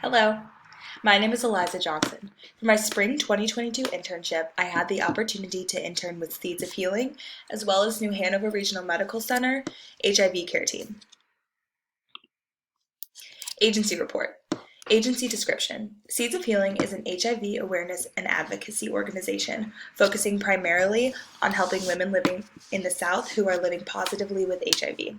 Hello, my name is Eliza Johnson. For my spring 2022 internship, I had the opportunity to intern with Seeds of Healing, as well as New Hanover Regional Medical Center HIV Care Team. Agency Report. Agency description. Seeds of Healing is an HIV awareness and advocacy organization focusing primarily on helping women living in the South who are living positively with HIV.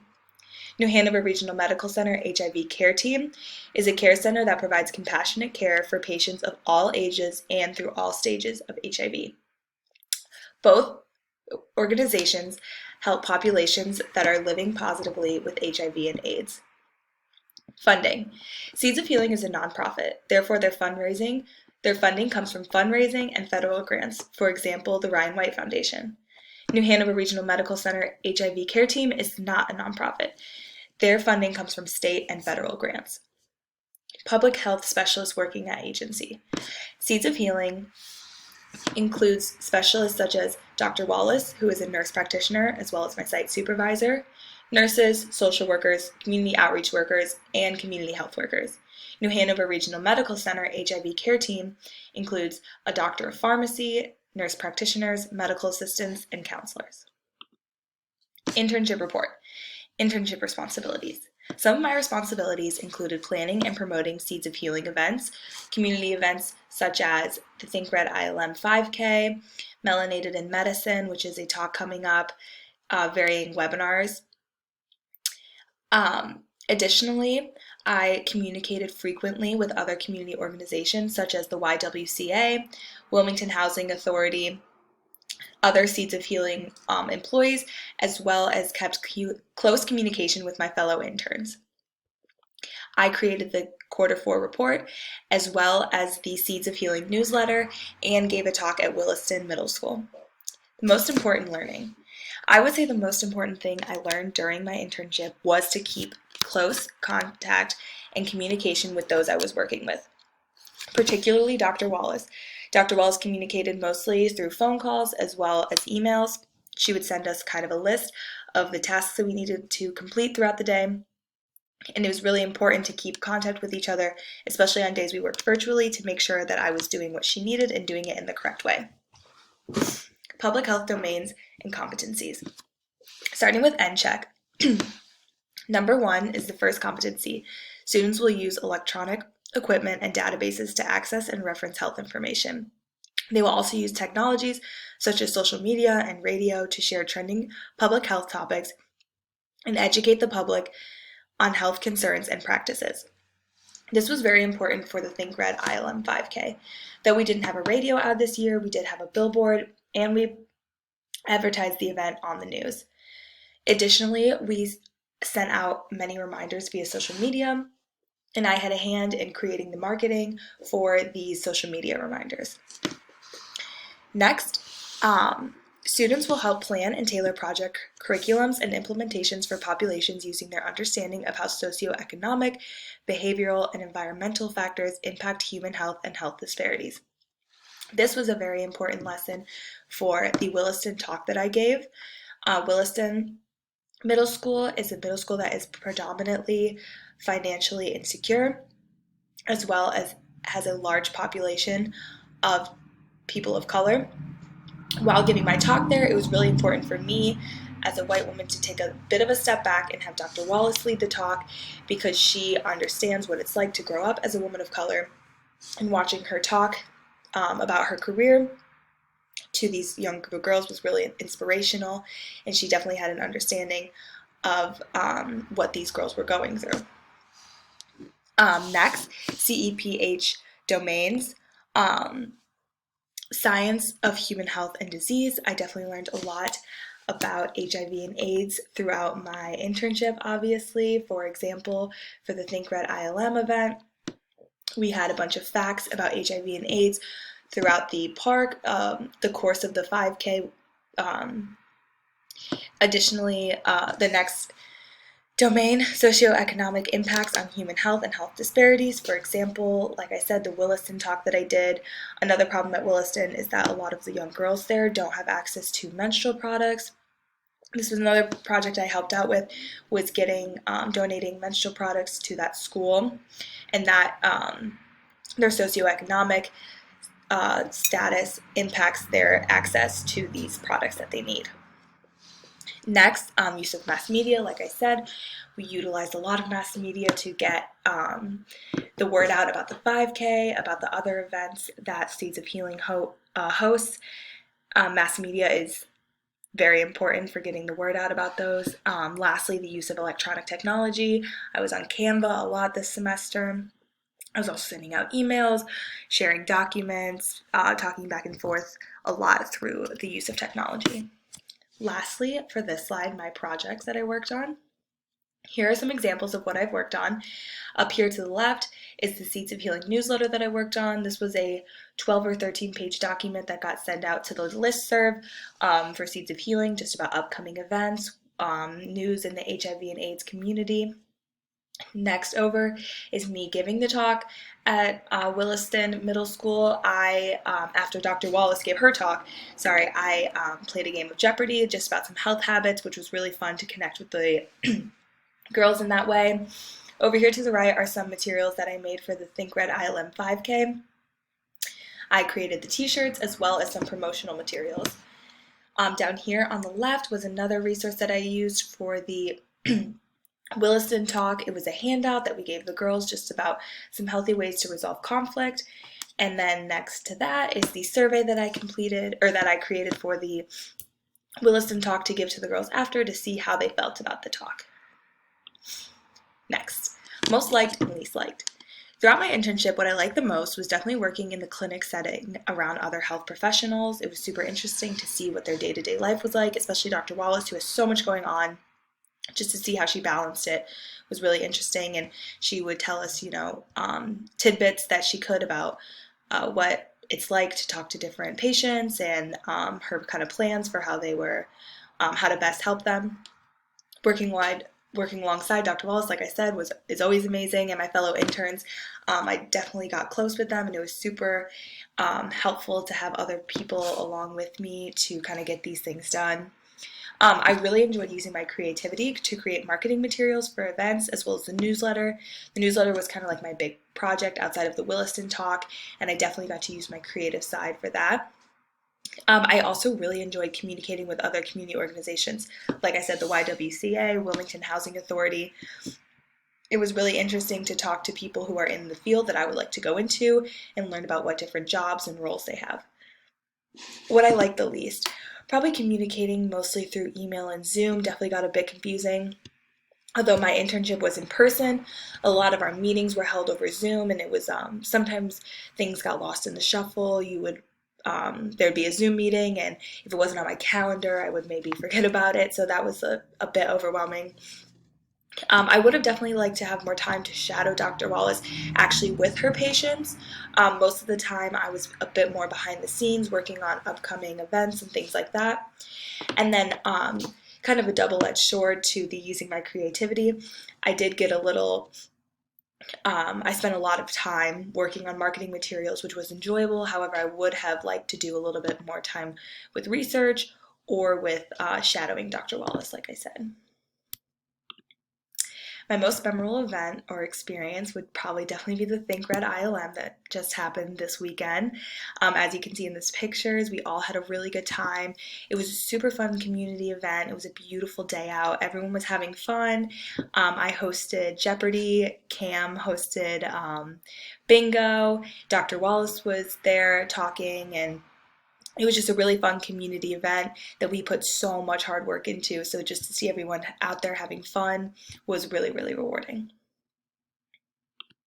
New Hanover Regional Medical Center HIV Care Team is a care center that provides compassionate care for patients of all ages and through all stages of HIV. Both organizations help populations that are living positively with HIV and AIDS. Funding. Seeds of Healing is a nonprofit, therefore their funding comes from fundraising and federal grants, for example, the Ryan White Foundation. New Hanover Regional Medical Center HIV Care Team is not a nonprofit. Their funding comes from state and federal grants. Public health specialists working at agency. Seeds of Healing includes specialists such as Dr. Wallace, who is a nurse practitioner, as well as my site supervisor, nurses, social workers, community outreach workers, and community health workers. New Hanover Regional Medical Center HIV Care Team includes a doctor of pharmacy, nurse practitioners, medical assistants, and counselors. Internship Report. Internship responsibilities. Some of my responsibilities included planning and promoting Seeds of Healing events, community events such as the Think Red ILM 5K, Melanated in Medicine, which is a talk coming up, varying webinars. Additionally, I communicated frequently with other community organizations such as the YWCA, Wilmington Housing Authority, other Seeds of Healing employees, as well as kept close communication with my fellow interns. I created the Q4 report, as well as the Seeds of Healing newsletter, and gave a talk at Williston Middle School. The most important learning. I would say the most important thing I learned during my internship was to keep close contact and communication with those I was working with, particularly Dr. Wallace. Dr. Wallace communicated mostly through phone calls as well as emails. She would send us kind of a list of the tasks that we needed to complete throughout the day. And it was really important to keep contact with each other, especially on days we worked virtually, to make sure that I was doing what she needed and doing it in the correct way. Public health domains and competencies. Starting with NCHEC. Number 1 is the first competency. Students will use electronic equipment and databases to access and reference health information. They will also use technologies such as social media and radio to share trending public health topics and educate the public on health concerns and practices. This was very important for the Think Red ILM 5K. Though we didn't have a radio ad this year, we did have a billboard, and we advertised the event on the news. Additionally, we sent out many reminders via social media, and I had a hand in creating the marketing for these social media reminders. Next, students will help plan and tailor project curriculums and implementations for populations using their understanding of how socioeconomic, behavioral, and environmental factors impact human health and health disparities. This was a very important lesson for the Williston talk that I gave. Williston Middle School is a middle school that is predominantly financially insecure, as well as has a large population of people of color. While giving my talk there, it was really important for me as a white woman to take a bit of a step back and have Dr. Wallace lead the talk, because she understands what it's like to grow up as a woman of color. And watching her talk about her career to these young group of girls was really inspirational, and she definitely had an understanding of what these girls were going through. Next, CEPH domains. Science of human health and disease. I definitely learned a lot about HIV and AIDS throughout my internship, obviously. For example, for the Think Red ILM event, we had a bunch of facts about HIV and AIDS throughout the park, the course of the 5K. Additionally, the next domain, socioeconomic impacts on human health and health disparities. For example, like I said, the Williston talk that I did. Another problem at Williston is that a lot of the young girls there don't have access to menstrual products. This was another project I helped out with, was getting donating menstrual products to that school, and that their socioeconomic status impacts their access to these products that they need. Next, use of mass media. Like I said, we utilized a lot of mass media to get the word out about the 5K, about the other events that Seeds of Healing hosts. Mass media is very important for getting the word out about those. Lastly, the use of electronic technology. I was on Canva a lot this semester. I was also sending out emails, sharing documents, talking back and forth a lot through the use of technology. Lastly, for this slide, my projects that I worked on. Here are some examples of what I've worked on. Up here to the left is the Seeds of Healing newsletter that I worked on. This was a 12 or 13 page document that got sent out to the listserv for Seeds of Healing, just about upcoming events, news in the HIV and AIDS community. Next over is me giving the talk at Williston Middle School. After Dr. Wallace gave her talk, I played a game of Jeopardy just about some health habits, which was really fun to connect with the girls in that way. Over here to the right are some materials that I made for the Think Red ILM 5K. I created the t-shirts as well as some promotional materials. Down here on the left was another resource that I used for the Williston talk. It was a handout that we gave the girls just about some healthy ways to resolve conflict. And then next to that is the survey that I completed, or that I created for the Williston talk to give to the girls after to see how they felt about the talk. Next, most liked and least liked. Throughout my internship, what I liked the most was definitely working in the clinic setting around other health professionals. It was super interesting to see what their day-to-day life was like, especially Dr. Wallace, who has so much going on. Just to see how she balanced it was really interesting, and she would tell us, tidbits that she could about what it's like to talk to different patients and her kind of plans for how they were, how to best help them. Working alongside Dr. Wallace, like I said, is always amazing, and my fellow interns, I definitely got close with them, and it was super helpful to have other people along with me to kind of get these things done. I really enjoyed using my creativity to create marketing materials for events as well as the newsletter. The newsletter was kind of like my big project outside of the Williston talk, and I definitely got to use my creative side for that. I also really enjoyed communicating with other community organizations. Like I said, the YWCA, Wilmington Housing Authority. It was really interesting to talk to people who are in the field that I would like to go into and learn about what different jobs and roles they have. What I liked the least. Probably communicating mostly through email and Zoom definitely got a bit confusing. Although my internship was in person, a lot of our meetings were held over Zoom, and it was sometimes things got lost in the shuffle. There'd be a Zoom meeting, and if it wasn't on my calendar, I would maybe forget about it. So that was a bit overwhelming. I would have definitely liked to have more time to shadow Dr. Wallace actually with her patients. Most of the time I was a bit more behind the scenes working on upcoming events and things like that. And then kind of a double-edged sword to the using my creativity. I did get I spent a lot of time working on marketing materials, which was enjoyable. However, I would have liked to do a little bit more time with research or with shadowing Dr. Wallace, like I said. My most memorable event or experience would probably definitely be the Think Red ILM that just happened this weekend. As you can see in these pictures, we all had a really good time. It was a super fun community event. It was a beautiful day out. Everyone was having fun. I hosted Jeopardy. Cam hosted bingo. Dr. Wallace was there talking, and it was just a really fun community event that we put so much hard work into. So just to see everyone out there having fun was really, really rewarding.